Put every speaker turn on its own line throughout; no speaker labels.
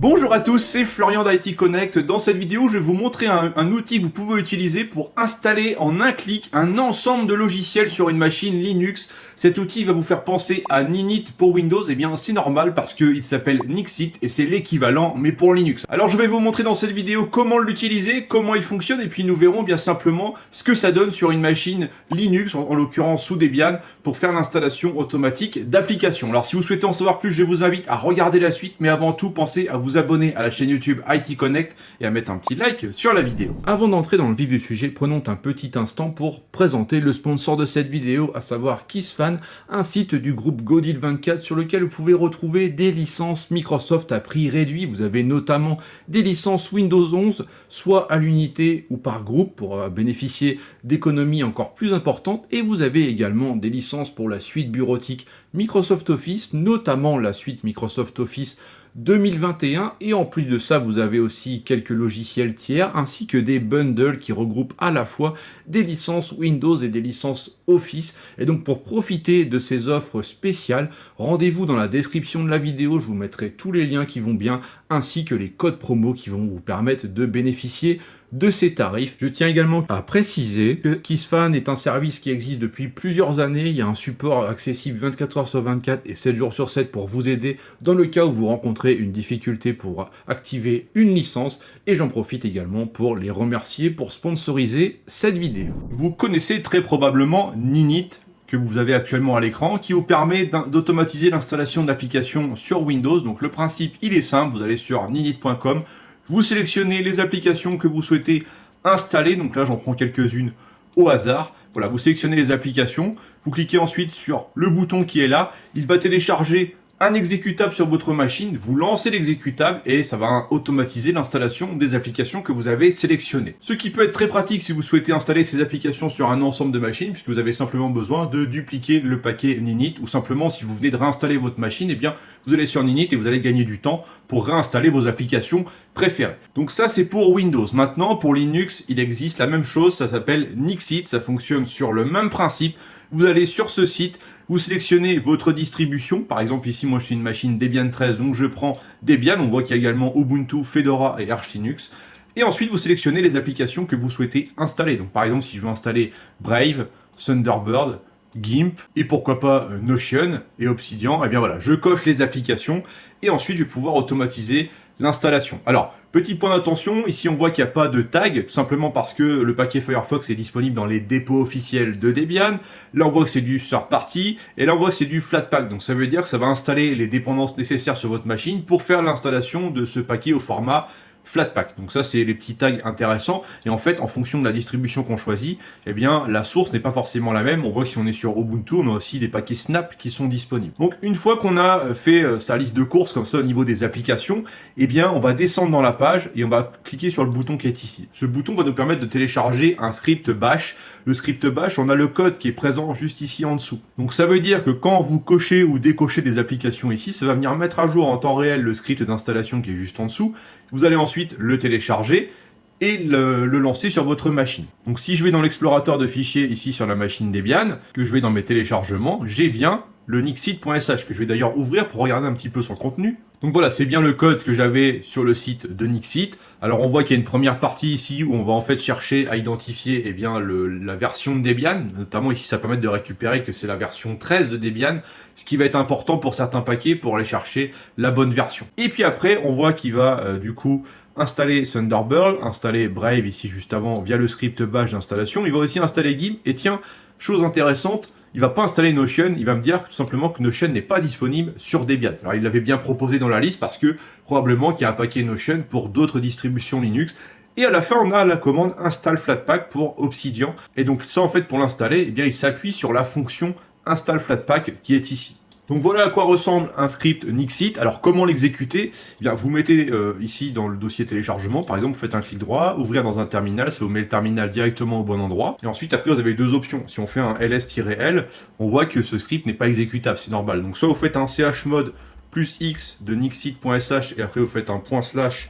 Bonjour à tous, c'est Florian d'IT Connect. Dans cette vidéo, je vais vous montrer un outil que vous pouvez utiliser pour installer en un clic un ensemble de logiciels sur une machine Linux. Cet outil va vous faire penser à Ninit pour Windows. Eh bien, c'est normal parce qu'il s'appelle Nixit et c'est l'équivalent, mais pour Linux. Alors, je vais vous montrer dans cette vidéo comment l'utiliser, comment il fonctionne, et puis nous verrons bien simplement ce que ça donne sur une machine Linux, en l'occurrence sous Debian, pour faire l'installation automatique d'applications. Alors, si vous souhaitez en savoir plus, je vous invite à regarder la suite, mais avant tout, pensez à vous abonner à la chaîne YouTube IT Connect et à mettre un petit like sur la vidéo. Avant d'entrer dans le vif du sujet, prenons un petit instant pour présenter le sponsor de cette vidéo, à savoir KissFan, un site du groupe Godil24 sur lequel vous pouvez retrouver des licences Microsoft à prix réduit. Vous avez notamment des licences Windows 11, soit à l'unité ou par groupe pour bénéficier d'économies encore plus importantes, et vous avez également des licences pour la suite bureautique Microsoft Office, notamment la suite Microsoft Office 2021, et en plus de ça vous avez aussi quelques logiciels tiers ainsi que des bundles qui regroupent à la fois des licences Windows et des licences Office. Et donc pour profiter de ces offres spéciales, rendez-vous dans la description de la vidéo, je vous mettrai tous les liens qui vont bien ainsi que les codes promo qui vont vous permettre de bénéficier de ces tarifs. Je tiens également à préciser que KissFan est un service qui existe depuis plusieurs années. Il y a un support accessible 24 heures sur 24 et 7 jours sur 7 pour vous aider dans le cas où vous rencontrez une difficulté pour activer une licence, et j'en profite également pour les remercier pour sponsoriser cette vidéo. Vous connaissez très probablement Ninit, que vous avez actuellement à l'écran, qui vous permet d'automatiser l'installation d'applications sur Windows. Donc le principe, il est simple, vous allez sur ninit.com, vous sélectionnez les applications que vous souhaitez installer, donc là j'en prends quelques-unes au hasard. Voilà, vous sélectionnez les applications, vous cliquez ensuite sur le bouton qui est là, il va télécharger un exécutable sur votre machine, vous lancez l'exécutable et ça va automatiser l'installation des applications que vous avez sélectionnées. Ce qui peut être très pratique si vous souhaitez installer ces applications sur un ensemble de machines, puisque vous avez simplement besoin de dupliquer le paquet Ninit, ou simplement si vous venez de réinstaller votre machine, eh bien vous allez sur Ninit et vous allez gagner du temps pour réinstaller vos applications préférées. Donc ça c'est pour Windows. Maintenant pour Linux, il existe la même chose, ça s'appelle Nixit, ça fonctionne sur le même principe. Vous allez sur ce site, vous sélectionnez votre distribution. Par exemple, ici, moi, je suis une machine Debian 13, donc je prends Debian. On voit qu'il y a également Ubuntu, Fedora et Arch Linux. Et ensuite, vous sélectionnez les applications que vous souhaitez installer. Donc, par exemple, si je veux installer Brave, Thunderbird, GIMP et pourquoi pas Notion et Obsidian, eh bien voilà, je coche les applications et ensuite, je vais pouvoir automatiser l'installation. Alors, petit point d'attention, ici on voit qu'il n'y a pas de tag, tout simplement parce que le paquet Firefox est disponible dans les dépôts officiels de Debian. Là on voit que c'est du third party, et là on voit que c'est du Flatpak, donc ça veut dire que ça va installer les dépendances nécessaires sur votre machine pour faire l'installation de ce paquet au format Flatpak. Donc ça c'est les petits tags intéressants, et en fait en fonction de la distribution qu'on choisit, eh bien la source n'est pas forcément la même. On voit que si on est sur Ubuntu, on a aussi des paquets Snap qui sont disponibles. Donc une fois qu'on a fait sa liste de courses comme ça au niveau des applications, eh bien on va descendre dans la page et on va cliquer sur le bouton qui est ici. Ce bouton va nous permettre de télécharger un script bash. Le script bash, on a le code qui est présent juste ici en dessous. Donc ça veut dire que quand vous cochez ou décochez des applications ici, ça va venir mettre à jour en temps réel le script d'installation qui est juste en dessous. Vous allez ensuite le télécharger et le lancer sur votre machine. Donc si je vais dans l'explorateur de fichiers ici sur la machine Debian, que je vais dans mes téléchargements, j'ai bien le nixit.sh que je vais d'ailleurs ouvrir pour regarder un petit peu son contenu. Donc voilà, c'est bien le code que j'avais sur le site de Nixit. Alors on voit qu'il y a une première partie ici où on va en fait chercher à identifier eh bien, la version de Debian. Notamment ici ça permet de récupérer que c'est la version 13 de Debian, ce qui va être important pour certains paquets pour aller chercher la bonne version. Et puis après on voit qu'il va du coup installer Thunderbird, installer Brave ici juste avant via le script bash d'installation. Il va aussi installer GIMP, et tiens, chose intéressante, il va pas installer Notion, il va me dire tout simplement que Notion n'est pas disponible sur Debian. Alors il l'avait bien proposé dans la liste parce que probablement qu'il y a un paquet Notion pour d'autres distributions Linux. Et à la fin, on a la commande install Flatpak pour Obsidian. Et donc ça en fait pour l'installer, eh bien il s'appuie sur la fonction install Flatpak qui est ici. Donc voilà à quoi ressemble un script Nixit. Alors comment l'exécuter? Eh bien, vous mettez ici dans le dossier téléchargement, par exemple, vous faites un clic droit, ouvrir dans un terminal, ça vous met le terminal directement au bon endroit. Et ensuite, après, vous avez deux options. Si on fait un ls-l, on voit que ce script n'est pas exécutable, c'est normal. Donc soit vous faites un chmod +x de nixit.sh et après vous faites un //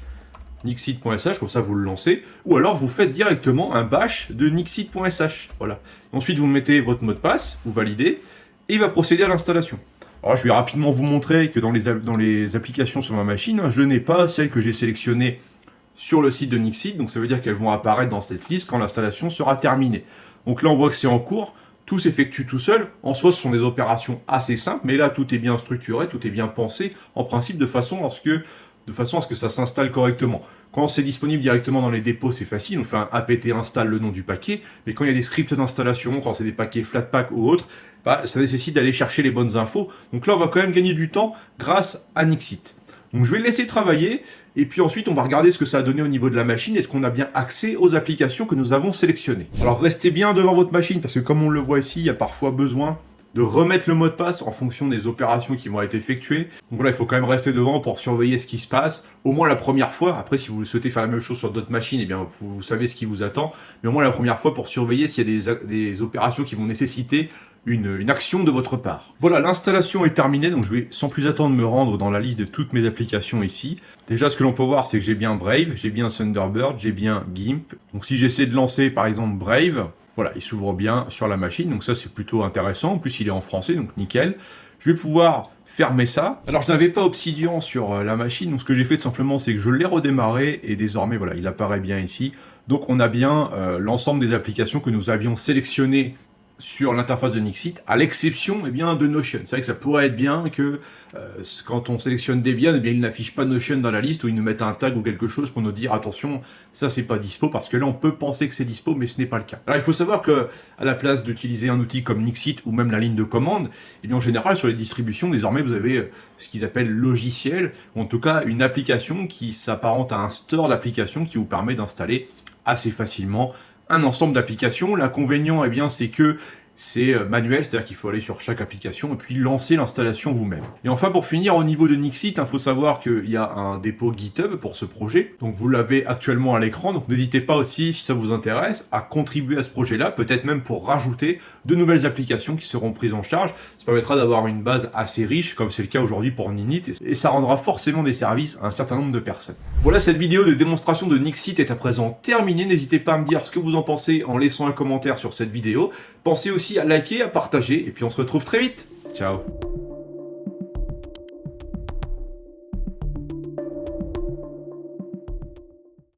nixit.sh, comme ça vous le lancez, ou alors vous faites directement un bash de nixit.sh. Voilà. Ensuite, vous mettez votre mot de passe, vous validez, et il va procéder à l'installation. Alors je vais rapidement vous montrer que dans les applications sur ma machine, je n'ai pas celles que j'ai sélectionnées sur le site de Nixit, donc ça veut dire qu'elles vont apparaître dans cette liste quand l'installation sera terminée. Donc là on voit que c'est en cours, tout s'effectue tout seul. En soi ce sont des opérations assez simples, mais là tout est bien structuré, tout est bien pensé, en principe de façon à ce que ça s'installe correctement. Quand c'est disponible directement dans les dépôts, c'est facile, on fait un apt install le nom du paquet, mais quand il y a des scripts d'installation, quand c'est des paquets Flatpak ou autres, ça nécessite d'aller chercher les bonnes infos. Donc là, on va quand même gagner du temps grâce à Nixit. Donc je vais le laisser travailler, et puis ensuite on va regarder ce que ça a donné au niveau de la machine, est-ce qu'on a bien accès aux applications que nous avons sélectionnées. Alors restez bien devant votre machine, parce que comme on le voit ici, il y a parfois besoin de remettre le mot de passe en fonction des opérations qui vont être effectuées. Donc voilà, il faut quand même rester devant pour surveiller ce qui se passe, au moins la première fois. Après, si vous souhaitez faire la même chose sur d'autres machines, eh bien, vous savez ce qui vous attend, mais au moins la première fois pour surveiller s'il y a des opérations qui vont nécessiter une action de votre part. Voilà, l'installation est terminée, donc je vais sans plus attendre me rendre dans la liste de toutes mes applications ici. Déjà, ce que l'on peut voir, c'est que j'ai bien Brave, j'ai bien Thunderbird, j'ai bien GIMP. Donc si j'essaie de lancer par exemple Brave, voilà, il s'ouvre bien sur la machine, donc ça c'est plutôt intéressant. En plus il est en français, donc nickel. Je vais pouvoir fermer ça. Alors je n'avais pas Obsidian sur la machine, donc ce que j'ai fait tout simplement c'est que je l'ai redémarré et désormais voilà, il apparaît bien ici. Donc on a bien l'ensemble des applications que nous avions sélectionnées sur l'interface de Nixit, à l'exception eh bien, de Notion. C'est vrai que ça pourrait être bien que quand on sélectionne Debian, eh bien, il n'affiche pas Notion dans la liste ou ils nous mettent un tag ou quelque chose pour nous dire attention, ça c'est pas dispo, parce que là on peut penser que c'est dispo, mais ce n'est pas le cas. Alors il faut savoir que à la place d'utiliser un outil comme Nixit ou même la ligne de commande, eh bien, en général sur les distributions, désormais vous avez ce qu'ils appellent logiciel, ou en tout cas une application qui s'apparente à un store d'applications qui vous permet d'installer assez facilement un ensemble d'applications. L'inconvénient, eh bien, c'est que c'est manuel, c'est-à-dire qu'il faut aller sur chaque application et puis lancer l'installation vous-même. Et enfin, pour finir, au niveau de Nixit, il faut savoir qu'il y a un dépôt GitHub pour ce projet, donc vous l'avez actuellement à l'écran, donc n'hésitez pas aussi, si ça vous intéresse, à contribuer à ce projet-là, peut-être même pour rajouter de nouvelles applications qui seront prises en charge. Ça permettra d'avoir une base assez riche, comme c'est le cas aujourd'hui pour Ninit, et ça rendra forcément des services à un certain nombre de personnes. Voilà, cette vidéo de démonstration de Nixit est à présent terminée. N'hésitez pas à me dire ce que vous en pensez en laissant un commentaire sur cette vidéo. Pensez aussi à liker, à partager, et puis on se retrouve très vite. Ciao.